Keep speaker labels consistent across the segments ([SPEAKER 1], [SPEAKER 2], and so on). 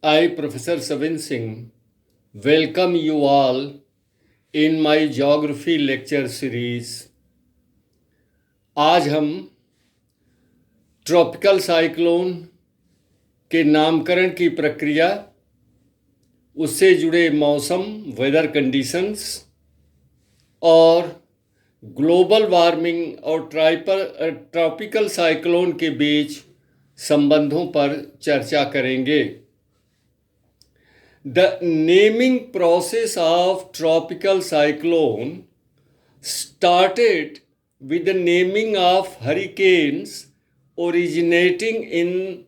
[SPEAKER 1] I, Professor Savin Singh, welcome you all in my geography lecture series. आज हम tropical cyclone के नामकरण की प्रक्रिया, उससे जुड़े मौसम वेदर कंडीशंस और ग्लोबल वार्मिंग और ट्रॉपिकल साइक्लोन के बीच संबंधों पर चर्चा करेंगे. The naming process of tropical cyclone started with the naming of hurricanes originating in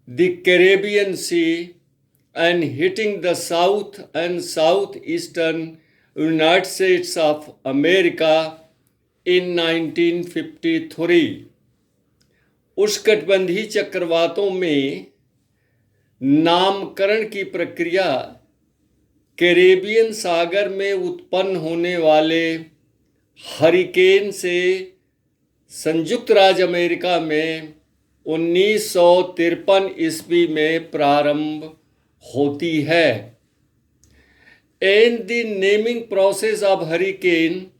[SPEAKER 1] the Caribbean Sea and hitting the south and southeastern United States of America in 1953. उष्णकटिबंधीय चक्रवातों में नामकरण की प्रक्रिया कैरेबियन सागर में उत्पन्न होने वाले हरिकेन से संयुक्त राज्य अमेरिका में 1953 ईस्वी में प्रारंभ होती है. And the naming process of hurricane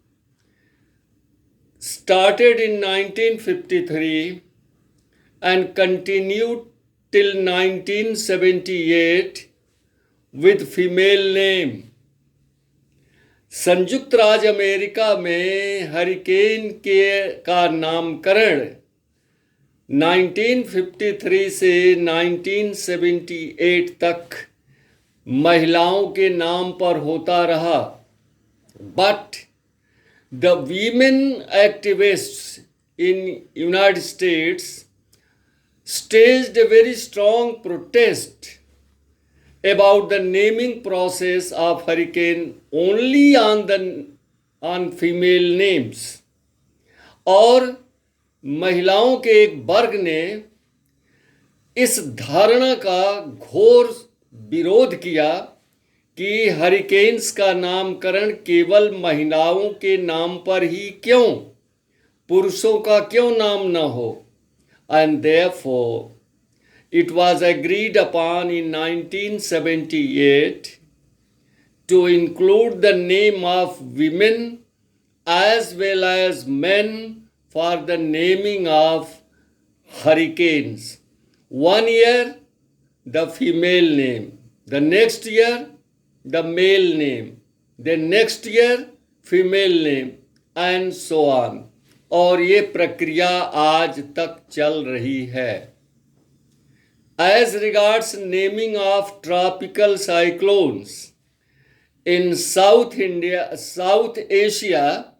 [SPEAKER 1] started in 1953 and continued till 1978 with female name. संयुक्त राज्य अमेरिका में हरिकेन का नामकरण 1953 से 1978 तक महिलाओं के नाम पर होता रहा. But the women activists in United States staged a very strong protest about the naming process of hurricane only on female names. और महिलाओं के एक वर्ग ने इस धारणा का घोर विरोध किया कि हरिकेन्स का नामकरण केवल महिलाओं के नाम पर ही क्यों, पुरुषों का क्यों नाम न हो. And therefore, it was agreed upon in 1978 to include the name of women as well as men for the naming of hurricanes. 1 year, the female name. The next year, the male name. The next year, female name. And so on. और ये प्रक्रिया आज तक चल रही है. As regards naming of tropical cyclones in South Asia,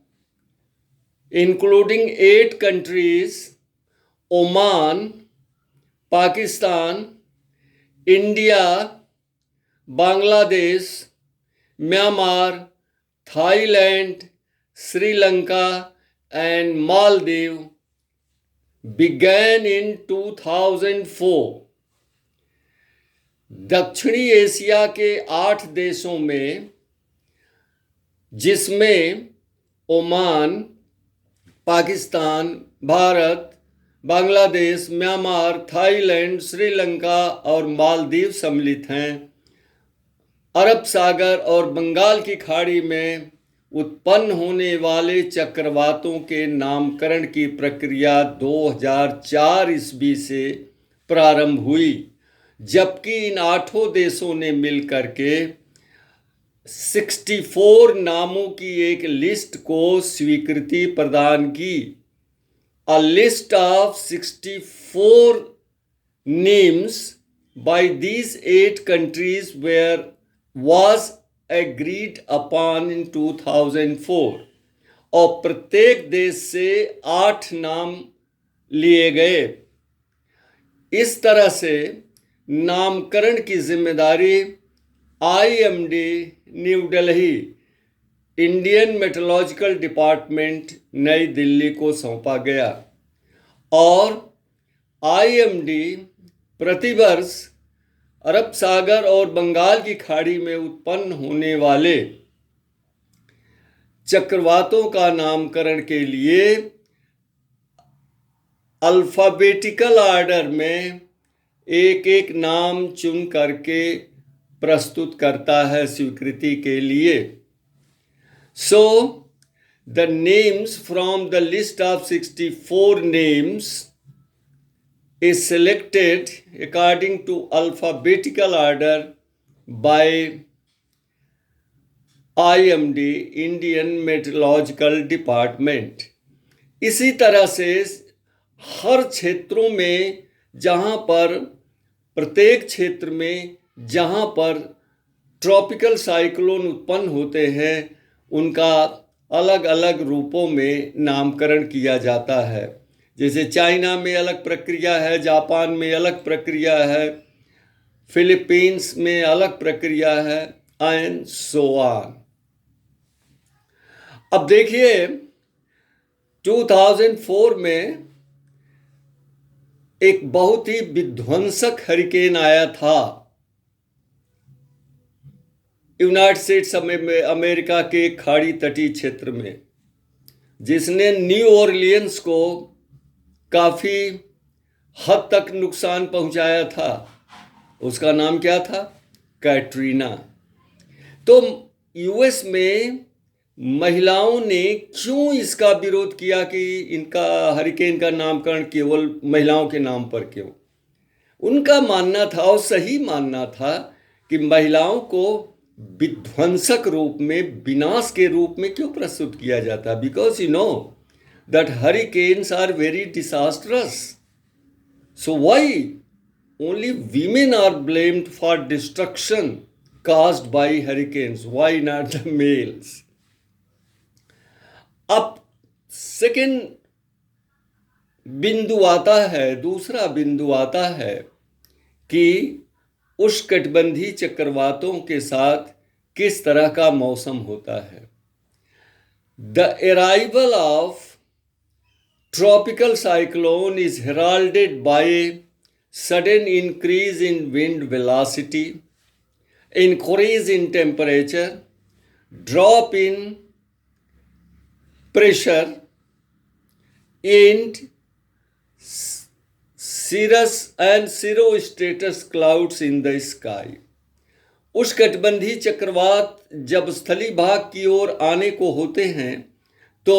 [SPEAKER 1] including 8 countries: Oman, Pakistan, India, Bangladesh, Myanmar, Thailand, Sri Lanka and Maldives, began in 2004. दक्षिणी Asia के 8 देशों में, जिसमें Oman, Pakistan, Bharat, Bangladesh, Myanmar, Thailand, Sri Lanka और मालदीव सम्मिलित हैं, अरब सागर और बंगाल की खाड़ी में उत्पन्न होने वाले चक्रवातों के नामकरण की प्रक्रिया 2004 ईस्वी से प्रारंभ हुई, जबकि इन 8 देशों ने मिलकर के 64 नामों की एक लिस्ट को स्वीकृति प्रदान की. A list of 64 names by these 8 countries was agreed upon in 2004 और प्रत्येक देश से 8 नाम लिए गए. इस तरह से नामकरण की जिम्मेदारी IMD New Delhi, Indian meteorological department नई दिल्ली को सौंपा गया और IMD प्रतिवर्ष अरब सागर और बंगाल की खाड़ी में उत्पन्न होने वाले चक्रवातों का नामकरण के लिए अल्फाबेटिकल ऑर्डर में एक एक नाम चुन करके प्रस्तुत करता है स्वीकृति के लिए। So the names from the list of 64 names is selected according to alphabetical order by IMD, Indian Meteorological Department। इसी तरह से हर क्षेत्रों में जहाँ पर प्रत्येक क्षेत्र में जहाँ पर ट्रॉपिकल साइक्लोन उत्पन्न होते हैं उनका अलग अलग रूपों में नामकरण किया जाता है। जैसे चाइना में अलग प्रक्रिया है, जापान में अलग प्रक्रिया है, फिलीपींस में अलग प्रक्रिया है, एंड सो ऑन। अब देखिए 2004 में एक बहुत ही विध्वंसक हरिकेन आया था यूनाइटेड स्टेट्स अमेरिका के खाड़ी तटीय क्षेत्र में, जिसने न्यू ऑरलियंस को काफ़ी हद तक नुकसान पहुंचाया था। उसका नाम क्या था? कैटरीना। तो यूएस में महिलाओं ने क्यों इसका विरोध किया कि इनका हरिकेन का नामकरण केवल महिलाओं के नाम पर क्यों? उनका मानना था, और सही मानना था, कि महिलाओं को विध्वंसक रूप में, विनाश के रूप में क्यों प्रस्तुत किया जाता? Because you know that hurricanes are very disastrous. So why only women are blamed for destruction caused by hurricanes? Why not the males? अब सेकेंड बिंदु आता है, दूसरा बिंदु आता है कि उष्णकटिबंधीय चक्रवातों के साथ किस तरह का मौसम होता है। The arrival of tropical cyclone is heralded by sudden increase in wind velocity, increase in temperature, drop in pressure, and cirrostratus clouds in the sky। उष्णकटिबंधीय चक्रवात जब स्थली भाग की ओर आने को होते हैं तो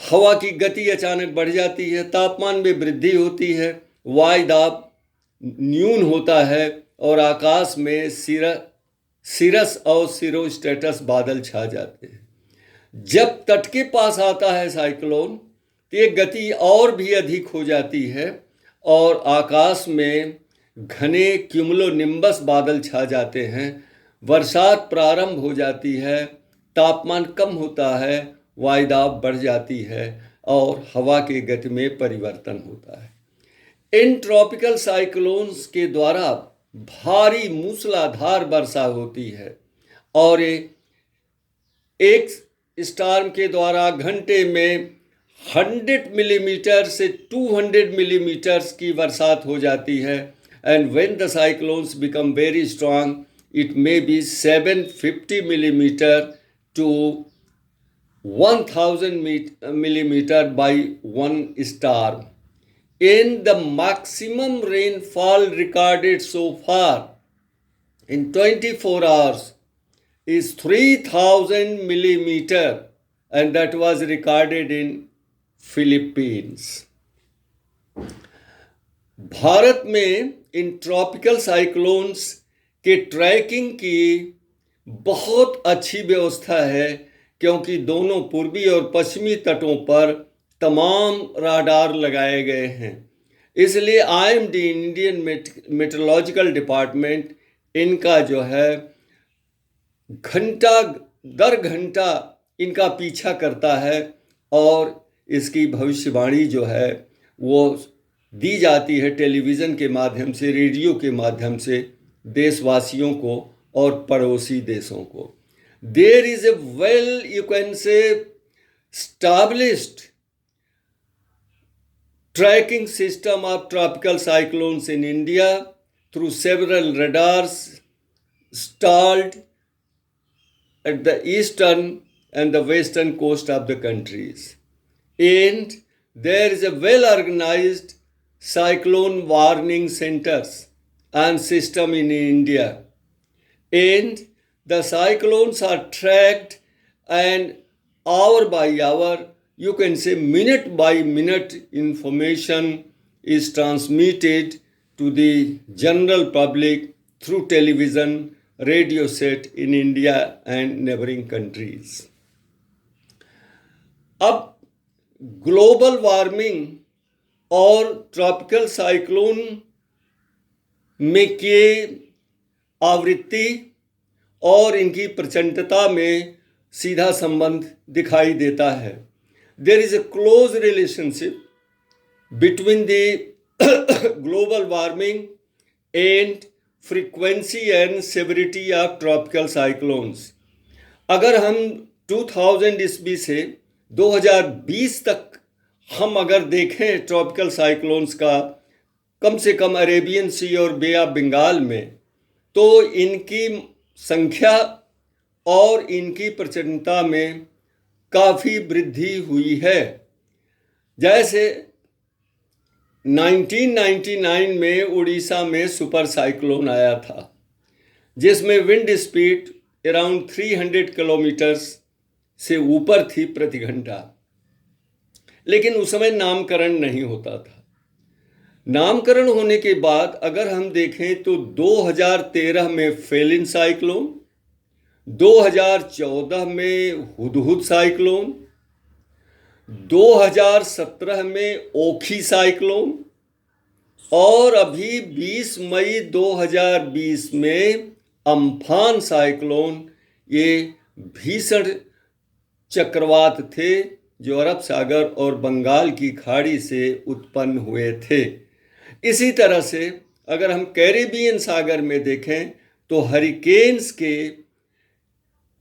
[SPEAKER 1] हवा की गति अचानक बढ़ जाती है, तापमान में वृद्धि होती है, वायुदाब न्यून होता है और आकाश में सिरस और सिरोस्टेटस बादल छा जाते हैं। जब तट के पास आता है साइक्लोन तो ये गति और भी अधिक हो जाती है और आकाश में घने क्यूमुलोनिम्बस बादल छा जाते हैं, बरसात प्रारंभ हो जाती है, तापमान कम होता है, वायुदाब बढ़ जाती है और हवा की गति में परिवर्तन होता है। इन ट्रॉपिकल साइक्लोन्स के द्वारा भारी मूसलाधार वर्षा होती है और एक स्टॉर्म के द्वारा घंटे में 100 मिलीमीटर से 200 मिलीमीटर्स की बरसात हो जाती है। And when the cyclones become very strong it may be 750 millimetre to 1000 millimeter by one storm. In the maximum rainfall recorded so far in 24 hours is 3000 millimeter, and that was recorded in Philippines। Bharat में in tropical cyclones के trekking की बहुत अच्छी व्यवस्था है, क्योंकि दोनों पूर्वी और पश्चिमी तटों पर तमाम राडार लगाए गए हैं। इसलिए IMD, इंडियन मेट्रोलॉजिकल डिपार्टमेंट, इनका जो है घंटा दर घंटा इनका पीछा करता है और इसकी भविष्यवाणी जो है वो दी जाती है टेलीविज़न के माध्यम से, रेडियो के माध्यम से देशवासियों को और पड़ोसी देशों को। There is a you can say, established tracking system of tropical cyclones in India through several radars installed at the eastern and the western coast of the countries. And there is a well-organized cyclone warning centers and system in India. And the cyclones are tracked, and hour by hour, you can say minute by minute information is transmitted to the general public through television, radio set in India and neighboring countries. अब global warming और tropical cyclone में के आवृत्ति और इनकी प्रचंडता में सीधा संबंध दिखाई देता है. There is a close relationship between the global warming and frequency and severity of tropical cyclones. अगर हम 2000 ईस्वी से 2020 तक हम अगर देखें ट्रॉपिकल साइक्लोन्स का, कम से कम अरेबियन सी और बे ऑफ बंगाल में, तो इनकी संख्या और इनकी प्रचंडता में काफ़ी वृद्धि हुई है. जैसे 1999 में उड़ीसा में सुपर साइक्लोन आया था, जिसमें विंड स्पीड अराउंड 300 किलोमीटर्स से ऊपर थी प्रति घंटा. लेकिन उस समय नामकरण नहीं होता था. नामकरण होने के बाद अगर हम देखें तो 2013 में फेलिन साइक्लोन, 2014 में हुदहुद साइक्लोन, 2017 में ओखी साइक्लोन और अभी 20 मई 2020 में अम्फान साइक्लोन, ये भीषण चक्रवात थे जो अरब सागर और बंगाल की खाड़ी से उत्पन्न हुए थे. इसी तरह से अगर हम कैरिबियन सागर में देखें तो हरिकेन्स के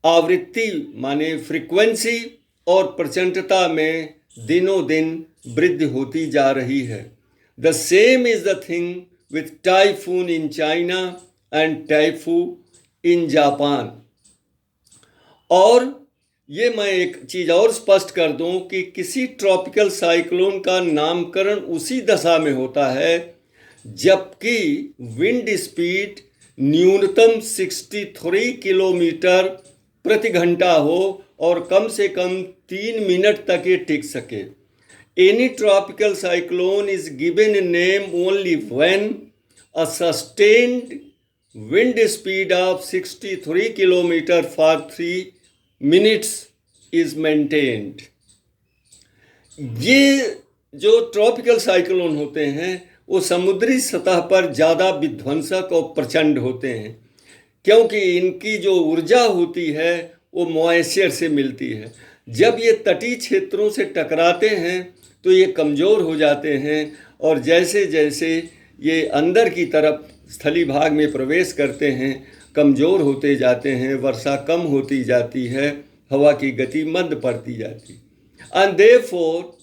[SPEAKER 1] आवृत्ति माने फ्रीक्वेंसी और प्रचंडता में दिनों दिन वृद्धि होती जा रही है. The same is the thing with typhoon in China and typhoon in Japan. और ये मैं एक चीज़ और स्पष्ट कर दूं कि किसी ट्रॉपिकल साइक्लोन का नामकरण उसी दशा में होता है जबकि विंड स्पीड न्यूनतम 63 किलोमीटर प्रति घंटा हो और कम से कम 3 मिनट तक ये टिक सके. Any tropical cyclone is given a name only when a sustained wind speed of 63 kilometre for 3 minutes is maintained. ये जो ट्रॉपिकल साइक्लोन होते हैं वो समुद्री सतह पर ज़्यादा विध्वंसक और प्रचंड होते हैं, क्योंकि इनकी जो ऊर्जा होती है वो मॉइस्चर से मिलती है. जब ये तटीय क्षेत्रों से टकराते हैं तो ये कमज़ोर हो जाते हैं और जैसे जैसे ये अंदर की तरफ स्थली भाग में प्रवेश करते हैं कमज़ोर होते जाते हैं, वर्षा कम होती जाती है, हवा की गति मंद पड़ती जाती. And therefore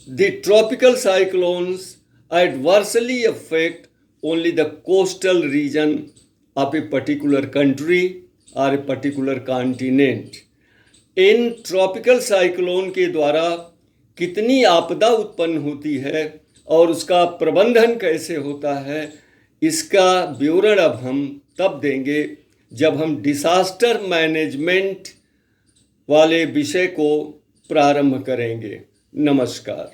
[SPEAKER 1] the tropical cyclones adversely affect only the coastal region of a particular country or a particular continent. In tropical cyclone के द्वारा कितनी आपदा उत्पन्न होती है और उसका प्रबंधन कैसे होता है, इसका विवरण अब हम तब देंगे जब हम डिसास्टर मैनेजमेंट वाले विषय को प्रारंभ करेंगे. नमस्कार.